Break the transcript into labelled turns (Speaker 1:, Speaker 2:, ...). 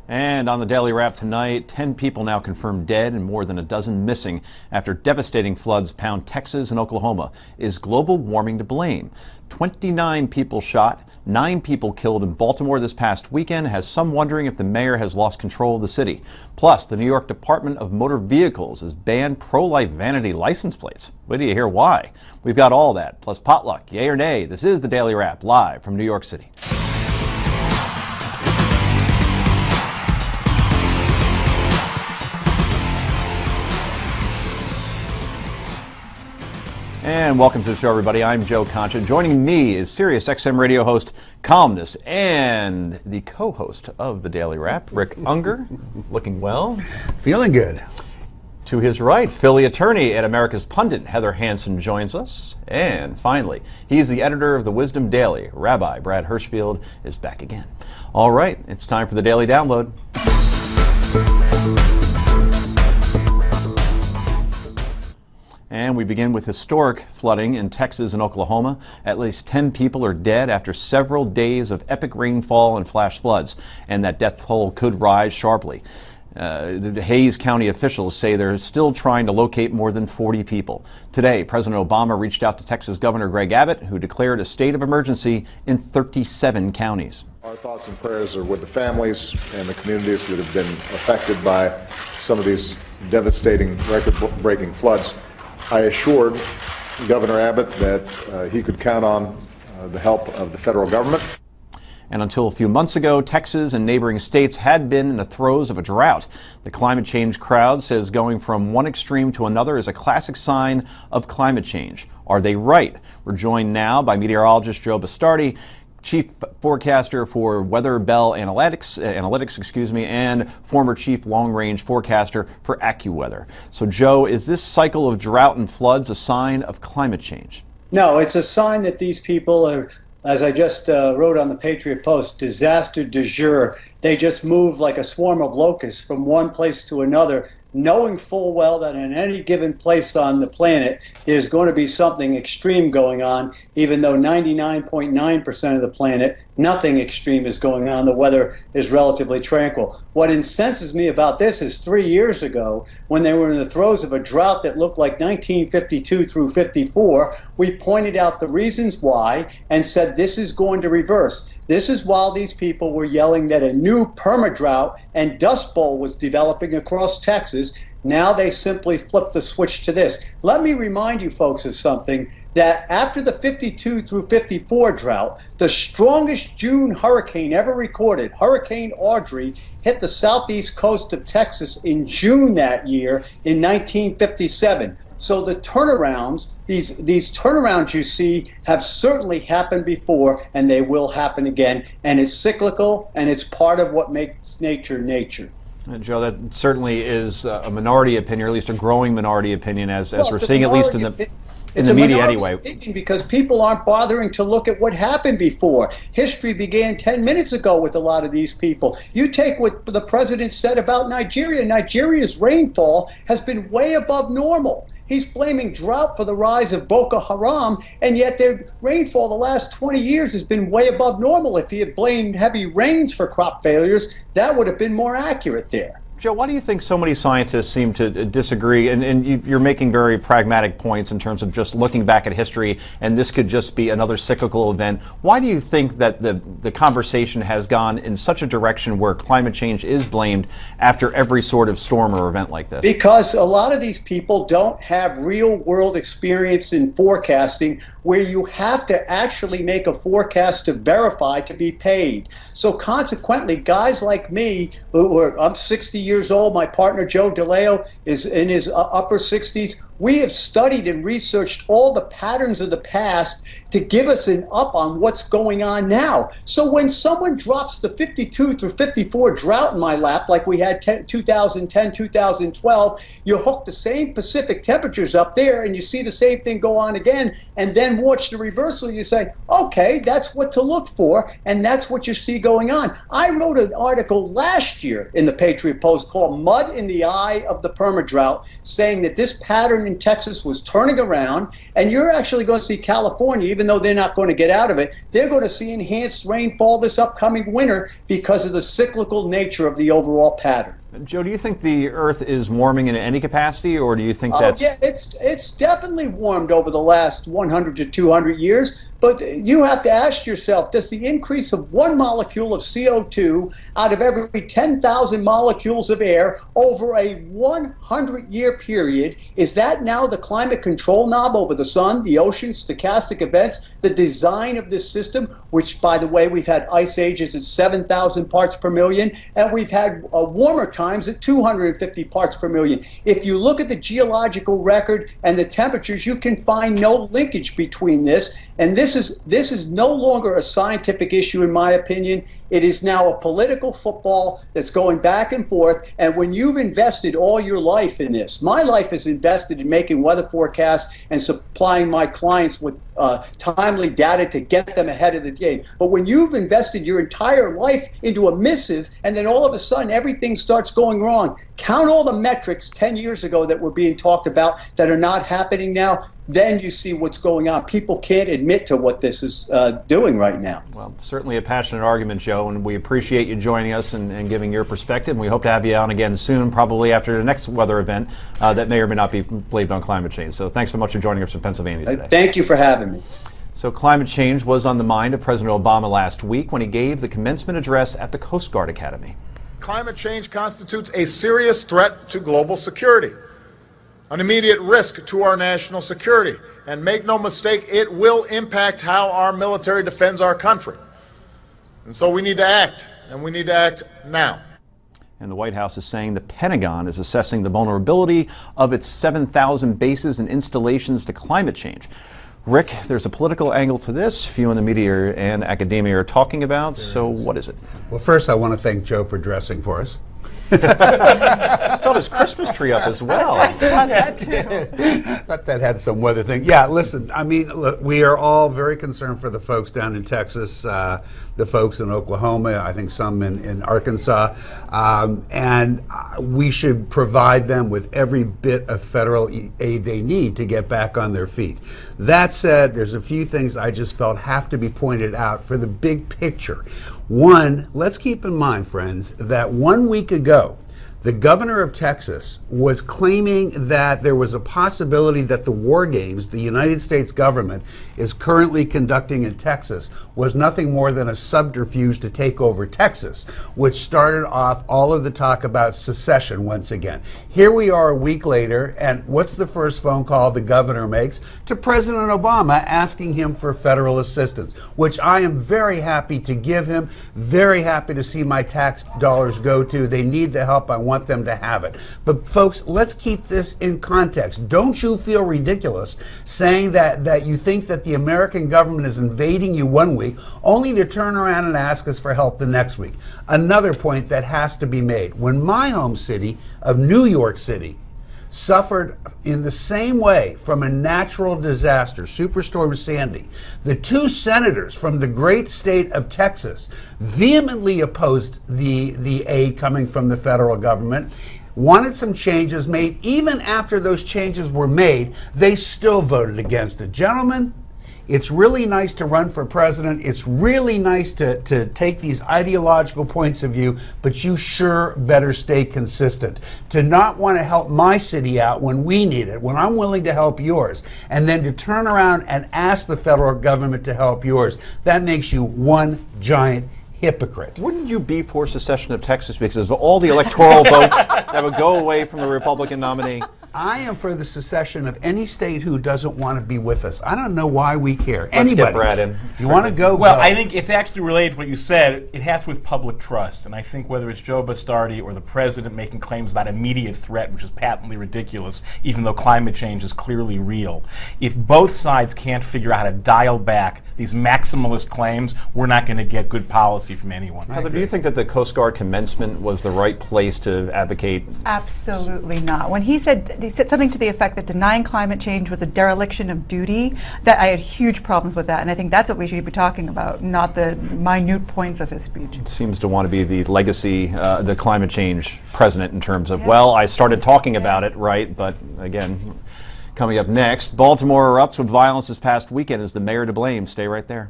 Speaker 1: And on the Daily Wrap tonight, 10 people now confirmed dead and more than a dozen missing after devastating floods pound Texas and Oklahoma. Is global warming to blame? 29 people shot, 9 people killed in Baltimore this past weekend has some wondering if the mayor has lost control of the city. Plus, the New York Department of Motor Vehicles has banned pro-life vanity license plates. Wait till you hear why. We've got all that, plus potluck, yay or nay. This is the Daily Wrap, live from New York City. And welcome to the show, everybody. I'm Joe Concha. Joining me is Sirius XM radio host, columnist, and the co-host of the Daily Wrap, Rick Unger. Looking well.
Speaker 2: Feeling good.
Speaker 1: To his right, Philly attorney at America's Pundit, Heather Hansen, joins us. And finally, he's the editor of the Wisdom Daily. Rabbi Brad Hirschfield is back again. All right, it's time for the Daily Download. And we begin with historic flooding in Texas and Oklahoma. At least 10 people are dead after several days of epic rainfall and flash floods, and that death toll could rise sharply. The Hays County officials say they're still trying to locate more than 40 people. Today, President Obama reached out to Texas Governor Greg Abbott, who declared a state of emergency in 37 counties.
Speaker 3: Our thoughts and prayers are with the families and the communities that have been affected by some of these devastating, record-breaking floods. I assured Governor Abbott that he could count on the help of the federal government.
Speaker 1: And until a few months ago, Texas and neighboring states had been in the throes of a drought. The climate change crowd says going from one extreme to another is a classic sign of climate change. Are they right? We're joined now by meteorologist Joe Bastardi, chief forecaster for Weather Bell Analytics, and former chief long-range forecaster for AccuWeather. So, Joe, is this cycle of drought and floods a sign of climate change?
Speaker 4: No, it's a sign that these people are, as I just wrote on the Patriot Post, disaster du jour. They just move like a swarm of locusts from one place to another, knowing full well that in any given place on the planet there's going to be something extreme going on, even though 99.9% of the planet, nothing extreme is going on. The weather is relatively tranquil. What incenses me about this is 3 years ago, when they were in the throes of a drought that looked like 1952 through 54, we pointed out the reasons why and said this is going to reverse. This is while these people were yelling that a new perma-drought and dust bowl was developing across Texas. Now they simply flipped the switch to this. Let me remind you folks of something, that after the 52 through 54 drought, the strongest June hurricane ever recorded, Hurricane Audrey, hit the southeast coast of Texas in June that year in 1957. So the turnarounds, these turnarounds you see have certainly happened before, and they will happen again. And it's cyclical, and it's part of what makes nature nature.
Speaker 1: Joe, that certainly is a minority opinion, or at least a growing minority opinion, as we're seeing, at least in the media anyway.
Speaker 4: Because people aren't bothering to look at what happened before. History began 10 minutes ago with a lot of these people. You take what the president said about Nigeria. Nigeria's rainfall has been way above normal. He's blaming drought for the rise of Boko Haram, and yet their rainfall the last 20 years has been way above normal. If he had blamed heavy rains for crop failures, that would have been more accurate there.
Speaker 1: Joe, why do you think so many scientists seem to disagree? And you're making very pragmatic points in terms of just looking back at history, and this could just be another cyclical event. Why do you think that the conversation has gone in such a direction where climate change is blamed after every sort of storm or event like this?
Speaker 4: Because a lot of these people don't have real world experience in forecasting, where you have to actually make a forecast to verify to be paid. So consequently, guys like me, I'm 60 years old, my partner Joe DeLeo is in his upper 60s, we have studied and researched all the patterns of the past to give us an up on what's going on now. So when someone drops the 52 through 54 drought in my lap, like we had 2010, 2012, you hook the same Pacific temperatures up there and you see the same thing go on again, and then watch the reversal. You say, okay, that's what to look for, and that's what you see going on. I wrote an article last year in the Patriot Post called Mud in the Eye of the Perma-Drought, saying that this pattern in Texas was turning around, and you're actually going to see California, even even though they're not going to get out of it, they're going to see enhanced rainfall this upcoming winter because of the cyclical nature of the overall pattern.
Speaker 1: Joe, do you think the Earth is warming in any capacity, or do you think that's...
Speaker 4: Yeah, it's definitely warmed over the last 100 to 200 years. But you have to ask yourself, does the increase of one molecule of CO2 out of every 10,000 molecules of air over a 100-year period, is that now the climate control knob over the sun, the oceans, stochastic events, the design of this system, which, by the way, we've had ice ages at 7,000 parts per million, and we've had warmer times at 250 parts per million. If you look at the geological record and the temperatures, you can find no linkage between this. And this is no longer a scientific issue, in my opinion. It is now a political football that's going back and forth. And when you've invested all your life in this, my life is invested in making weather forecasts and supplying my clients with timely data to get them ahead of the game. But when you've invested your entire life into a missive, and then all of a sudden everything starts going wrong, count all the metrics 10 years ago that were being talked about that are not happening now, then you see what's going on. People can't admit to what this is doing right now.
Speaker 1: Well, certainly a passionate argument, Joe, and we appreciate you joining us and giving your perspective. And we hope to have you on again soon, probably after the next weather event that may or may not be blamed on climate change. So thanks so much for joining us from Pennsylvania today.
Speaker 4: Thank you for having me.
Speaker 1: So climate change was on the mind of President Obama last week when he gave the commencement address at the Coast Guard Academy.
Speaker 2: Climate change constitutes a serious threat to global security, an immediate risk to our national security. And make no mistake, it will impact how our military defends our country. And so we need to act, and we need to act now.
Speaker 1: And the White House is saying the Pentagon is assessing the vulnerability of its 7,000 bases and installations to climate change. Rick, there's a political angle to this. Few in the media and academia are talking about. So what is it?
Speaker 5: Well, first I want to thank Joe for dressing for us.
Speaker 1: Still his Christmas tree up as well.
Speaker 6: I saw that too.
Speaker 5: Thought that had some weather thing. Yeah, listen, I mean, look, we are all very concerned for the folks down in Texas, the folks in Oklahoma, I think some in Arkansas, and we should provide them with every bit of federal aid they need to get back on their feet. That said, there's a few things I just felt have to be pointed out for the big picture. One, let's keep in mind, friends, that 1 week ago, the governor of Texas was claiming that there was a possibility that the war games the United States government is currently conducting in Texas was nothing more than a subterfuge to take over Texas, which started off all of the talk about secession once again. Here we are a week later, and what's the first phone call the governor makes? To President Obama, asking him for federal assistance, which I am very happy to give him, very happy to see my tax dollars go to. They need the help. I want them to have it. But folks, let's keep this in context. Don't you feel ridiculous saying that you think that the American government is invading you 1 week only to turn around and ask us for help the next week? Another point that has to be made. When my home city of New York City suffered in the same way from a natural disaster, Superstorm Sandy, the two senators from the great state of Texas vehemently opposed the aid coming from the federal government, wanted some changes made. Even after those changes were made, they still voted against it. Gentlemen, it's really nice to run for president. It's really nice to take these ideological points of view, but you sure better stay consistent. To not want to help my city out when we need it, when I'm willing to help yours, and then to turn around and ask the federal government to help yours, that makes you one giant hypocrite.
Speaker 1: Wouldn't you be for secession of Texas because of all the electoral votes that would go away from the Republican nominee?
Speaker 5: I am for the secession of any state who doesn't want to be with us. I don't know why we care.
Speaker 1: Let's
Speaker 5: Anybody.
Speaker 1: get Brad in.
Speaker 5: You want to go?
Speaker 7: Well,
Speaker 5: go.
Speaker 7: I think it's actually related to what you said. It has to do with public trust. And I think whether it's Joe Bastardi or the president making claims about immediate threat, which is patently ridiculous, even though climate change is clearly real, if both sides can't figure out how to dial back these maximalist claims, we're not going to get good policy from anyone.
Speaker 1: Heather, do you think that the Coast Guard commencement was the right place to advocate?
Speaker 6: Absolutely not. When he said something to the effect that denying climate change was a dereliction of duty, that I had huge problems with that, and I think that's what we should be talking about, not the minute points of his speech.
Speaker 1: Seems to want to be the legacy, the climate change president in terms of, well, I started talking about it, right, but again, Coming up next, Baltimore erupts with violence this past weekend. Is the mayor to blame? Stay right there.